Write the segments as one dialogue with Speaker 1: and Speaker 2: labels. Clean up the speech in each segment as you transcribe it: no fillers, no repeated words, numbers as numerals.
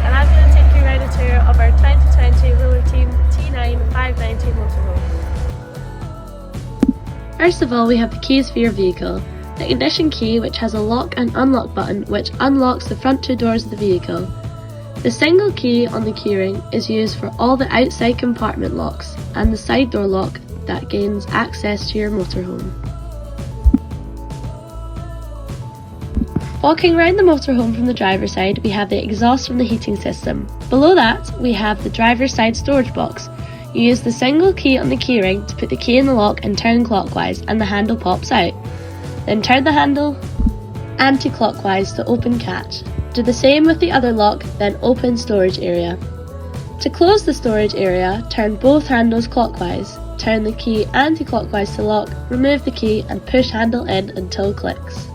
Speaker 1: and I'm going to take you around a tour of our 2020 Roller Team T9 590 motorhome.
Speaker 2: First of all, we have the keys for your vehicle. The ignition key, which has a lock and unlock button which unlocks the front two doors of the vehicle. The single key on the keyring is used for all the outside compartment locks and the side door lock that gains access to your motorhome. Walking around the motorhome from the driver's side, we have the exhaust from the heating system. Below that, we have the driver's side storage box. You use the single key on the keyring to put the key in the lock and turn clockwise, and the handle pops out. Then turn the handle anti-clockwise to open catch. Do the same with the other lock, then open storage area. To close the storage area, turn both handles clockwise. Turn the key anti-clockwise to lock, remove the key and push handle in until clicks.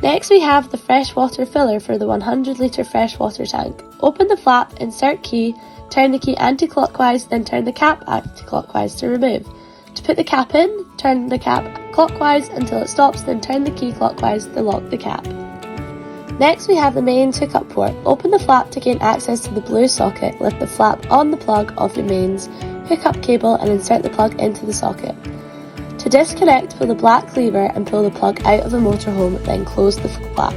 Speaker 2: Next we have the freshwater filler for the 100 litre freshwater tank. Open the flap, insert key, turn the key anti-clockwise, then turn the cap anti-clockwise to remove. To put the cap in, turn the cap clockwise until it stops, then turn the key clockwise to lock the cap. Next we have the mains hookup port. Open the flap to gain access to the blue socket, lift the flap on the plug of the mains hookup cable and insert the plug into the socket. To disconnect, pull the black lever and pull the plug out of the motorhome, then close the flap.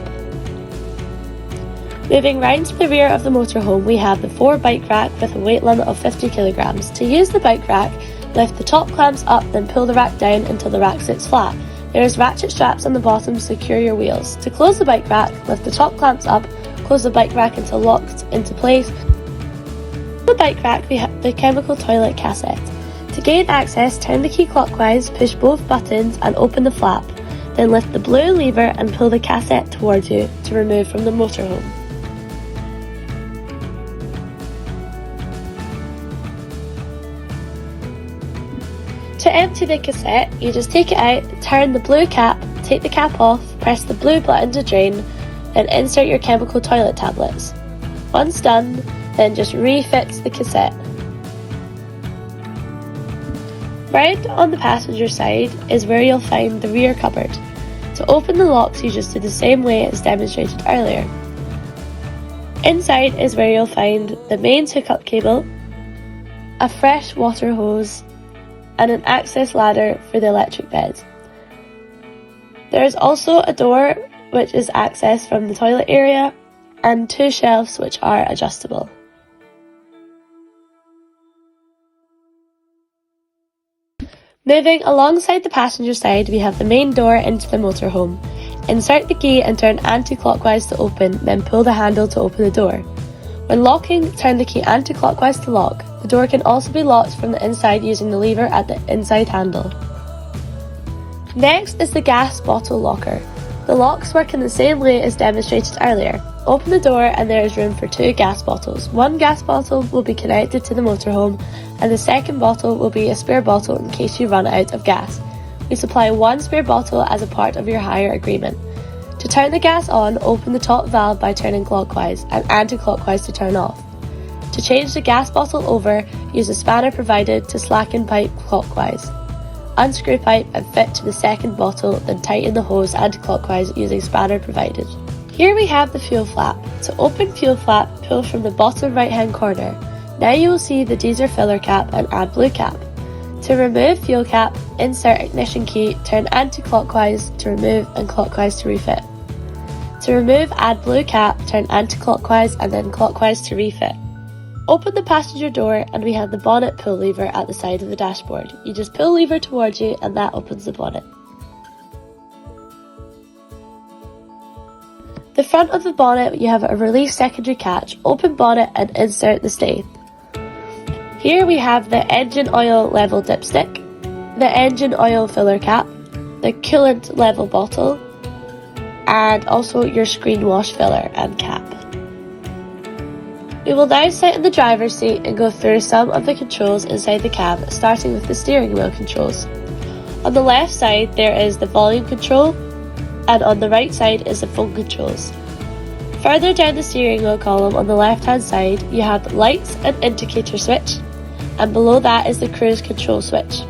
Speaker 2: Moving round to the rear of the motorhome, we have the 4 bike rack with a weight limit of 50 kilograms. To use the bike rack, lift the top clamps up, then pull the rack down until the rack sits flat. There is ratchet straps on the bottom to secure your wheels. To close the bike rack, lift the top clamps up, close the bike rack until locked into place. On the bike rack, we have the chemical toilet cassette. To gain access, turn the key clockwise, push both buttons and open the flap. Then lift the blue lever and pull the cassette towards you to remove from the motorhome. To empty the cassette, you just take it out, turn the blue cap, take the cap off, press the blue button to drain, then insert your chemical toilet tablets. Once done, then just refit the cassette. Round on the passenger side is where you'll find the rear cupboard. To open the locks, you just do the same way as demonstrated earlier. Inside is where you'll find the mains hookup cable, a fresh water hose, and an access ladder for the electric bed. There is also a door which is accessed from the toilet area and 2 shelves which are adjustable. Moving alongside the passenger side, we have the main door into the motorhome. Insert the key and turn anti-clockwise to open, then pull the handle to open the door. When locking, turn the key anti-clockwise to lock. The door can also be locked from the inside using the lever at the inside handle. Next is the gas bottle locker. The locks work in the same way as demonstrated earlier. Open the door and there is room for 2 gas bottles. 1 gas bottle will be connected to the motorhome and the second bottle will be a spare bottle in case you run out of gas. We supply 1 spare bottle as a part of your hire agreement. To turn the gas on, open the top valve by turning clockwise and anti-clockwise to turn off. To change the gas bottle over, use a spanner provided to slacken pipe clockwise. Unscrew pipe and fit to the second bottle, then tighten the hose anti-clockwise using spanner provided. Here we have the fuel flap. To open fuel flap, pull from the bottom right hand corner. Now you will see the diesel filler cap and add blue cap. To remove fuel cap, insert ignition key, turn anti-clockwise to remove and clockwise to refit. To remove, add blue cap, turn anti-clockwise and then clockwise to refit. Open the passenger door and we have the bonnet pull lever at the side of the dashboard. You just pull lever towards you and that opens the bonnet. The front of the bonnet, you have a release secondary catch, open bonnet and insert the stay. Here we have the engine oil level dipstick, the engine oil filler cap, the coolant level bottle, and also your screen wash filler and cap. We will now sit in the driver's seat and go through some of the controls inside the cab, starting with the steering wheel controls. On the left side there is the volume control, and on the right side is the phone controls. Further down the steering wheel column on the left hand side you have lights and indicator switch, and below that is the cruise control switch.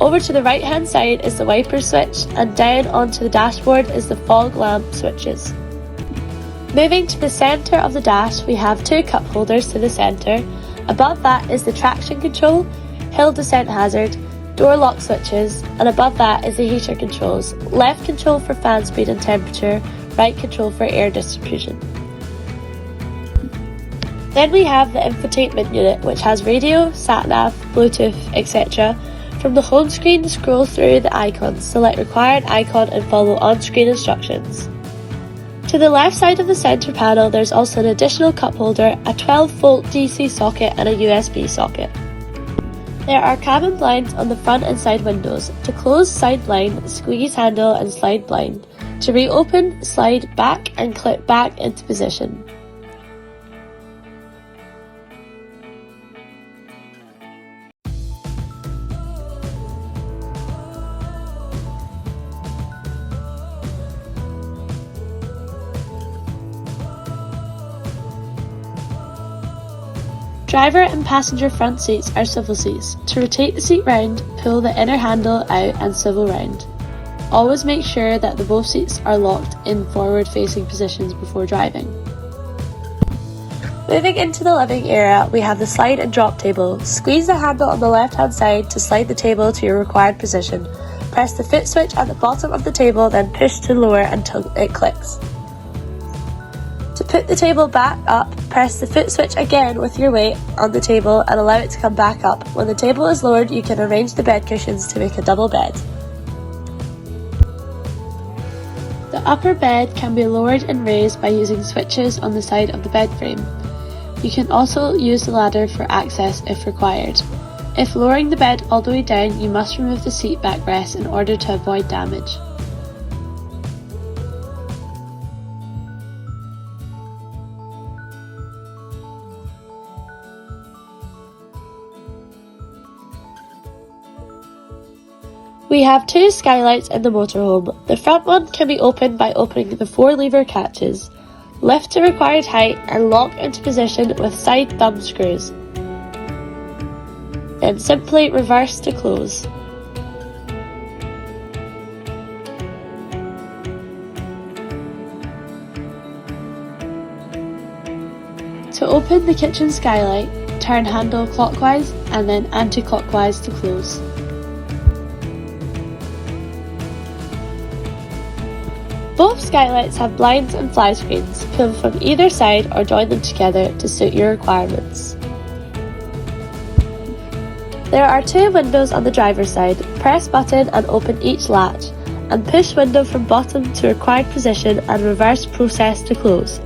Speaker 2: Over to the right hand side is the wiper switch, and down onto the dashboard is the fog lamp switches. Moving to the centre of the dash, we have two cup holders to the centre. Above that is the traction control, hill descent hazard, door lock switches, and above that is the heater controls, left control for fan speed and temperature, right control for air distribution. Then we have the infotainment unit, which has radio, sat-nav, Bluetooth, etc. From the home screen, scroll through the icons, select required icon and follow on-screen instructions. To the left side of the centre panel, there's also an additional cup holder, a 12-volt DC socket and a USB socket. There are cabin blinds on the front and side windows. To close side blind, squeeze handle and slide blind. To reopen, slide back and clip back into position. Driver and passenger front seats are swivel seats. To rotate the seat round, pull the inner handle out and swivel round. Always make sure that the both seats are locked in forward-facing positions before driving. Moving into the living area, we have the slide and drop table. Squeeze the handle on the left-hand side to slide the table to your required position. Press the foot switch at the bottom of the table, then push to lower until it clicks. To put the table back up, press the foot switch again with your weight on the table and allow it to come back up. When the table is lowered, you can arrange the bed cushions to make a double bed. The upper bed can be lowered and raised by using switches on the side of the bed frame. You can also use the ladder for access if required. If lowering the bed all the way down, you must remove the seat backrest in order to avoid damage. We have two skylights in the motorhome. The front one can be opened by opening the 4 lever catches. Lift to required height and lock into position with side thumb screws. Then simply reverse to close. To open the kitchen skylight, turn handle clockwise and then anti-clockwise to close. Both skylights have blinds and fly screens. Pull from either side or join them together to suit your requirements. There are 2 windows on the driver's side. Press button and open each latch, and push window from bottom to required position and reverse process to close.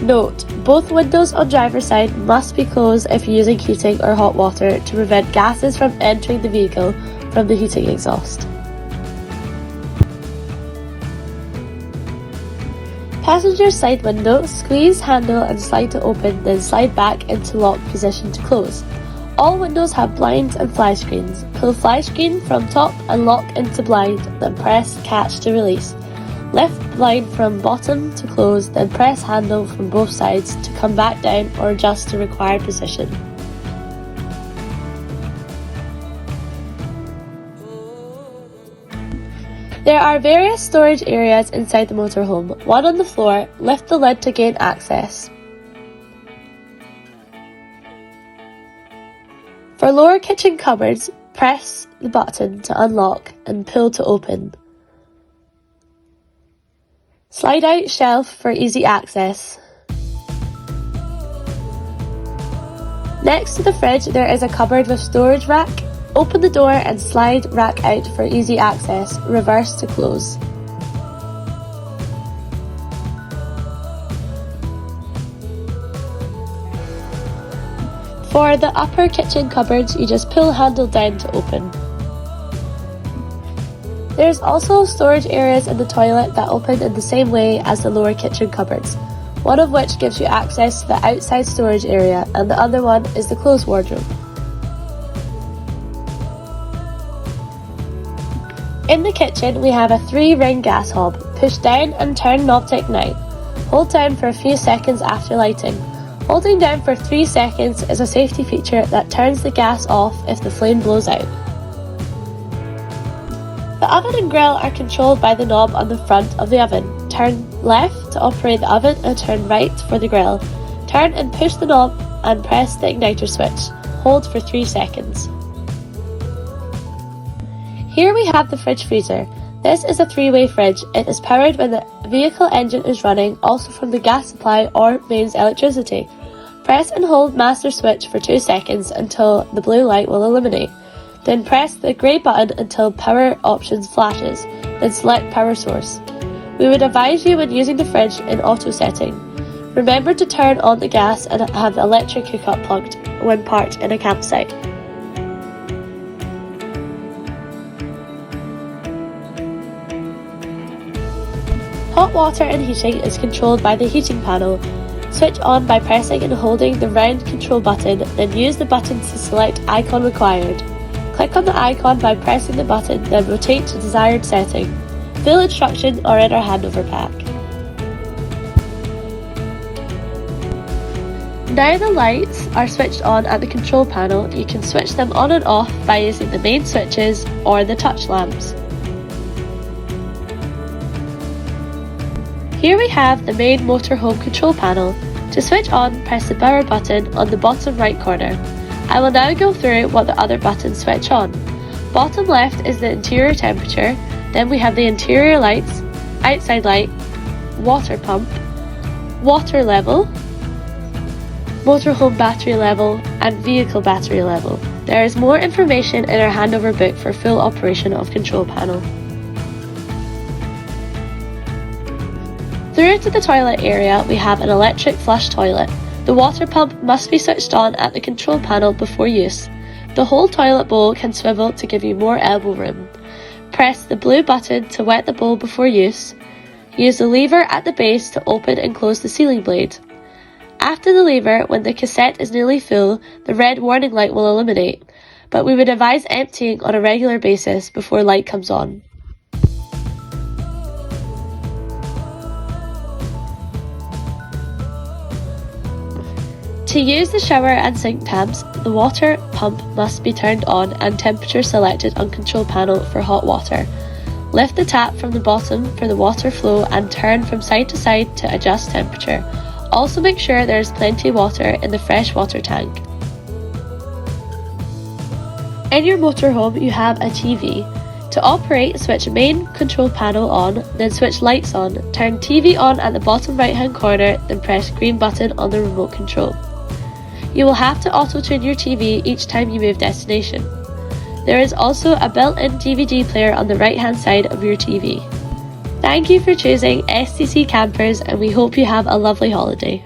Speaker 2: Note, both windows on driver's side must be closed if using heating or hot water to prevent gases from entering the vehicle from the heating exhaust. Passenger side window, squeeze handle and slide to open, then slide back into lock position to close. All windows have blinds and fly screens. Pull fly screen from top and lock into blind, then press catch to release. Lift blind from bottom to close, then press handle from both sides to come back down or adjust to required position. There are various storage areas inside the motorhome. One on the floor, lift the lid to gain access. For lower kitchen cupboards, press the button to unlock and pull to open. Slide out shelf for easy access. Next to the fridge, there is a cupboard with storage rack. Open the door and slide rack out for easy access. Reverse to close. For the upper kitchen cupboards, you just pull handle down to open. There's also storage areas in the toilet that open in the same way as the lower kitchen cupboards, one of which gives you access to the outside storage area and the other one is the clothes wardrobe. In the kitchen, we have a 3-ring gas hob. Push down and turn knob to ignite. Hold down for a few seconds after lighting. Holding down for 3 seconds is a safety feature that turns the gas off if the flame blows out. oven and grill are controlled by the knob on the front of the oven. Turn left to operate the oven and turn right for the grill. Turn and push the knob and press the igniter switch. Hold for 3 seconds. Here we have the fridge freezer. This is a 3-way fridge. It is powered when the vehicle engine is running, also from the gas supply or mains electricity. Press and hold master switch for 2 seconds until the blue light will illuminate. Then press the grey button until power options flashes, then select power source. We would advise you when using the fridge in auto setting. Remember to turn on the gas and have the electric hookup plugged when parked in a campsite. Hot water and heating is controlled by the heating panel. Switch on by pressing and holding the round control button, then use the button to select icon required. Click on the icon by pressing the button, then rotate to desired setting. Full instructions are in our handover pack. Now the lights are switched on at the control panel. You can switch them on and off by using the main switches or the touch lamps. Here we have the main motorhome control panel. To switch on, press the power button on the bottom right corner. I will now go through what the other buttons switch on. Bottom left is the interior temperature, then we have the interior lights, outside light, water pump, water level, motorhome battery level and vehicle battery level. There is more information in our handover book for full operation of control panel. Through to the toilet area, we have an electric flush toilet. The water pump must be switched on at the control panel before use. The whole toilet bowl can swivel to give you more elbow room. Press the blue button to wet the bowl before use. Use the lever at the base to open and close the sealing blade. After the lever, when the cassette is nearly full, the red warning light will illuminate, but we would advise emptying on a regular basis before light comes on. To use the shower and sink taps, the water pump must be turned on and temperature selected on control panel for hot water. Lift the tap from the bottom for the water flow and turn from side to side to adjust temperature. Also make sure there is plenty of water in the fresh water tank. In your motorhome you have a TV. To operate, switch main control panel on, then switch lights on. Turn TV on at the bottom right hand corner, then press green button on the remote control. You will have to auto-tune your TV each time you move destination. There is also a built-in DVD player on the right-hand side of your TV. Thank you for choosing STC Campers and we hope you have a lovely holiday.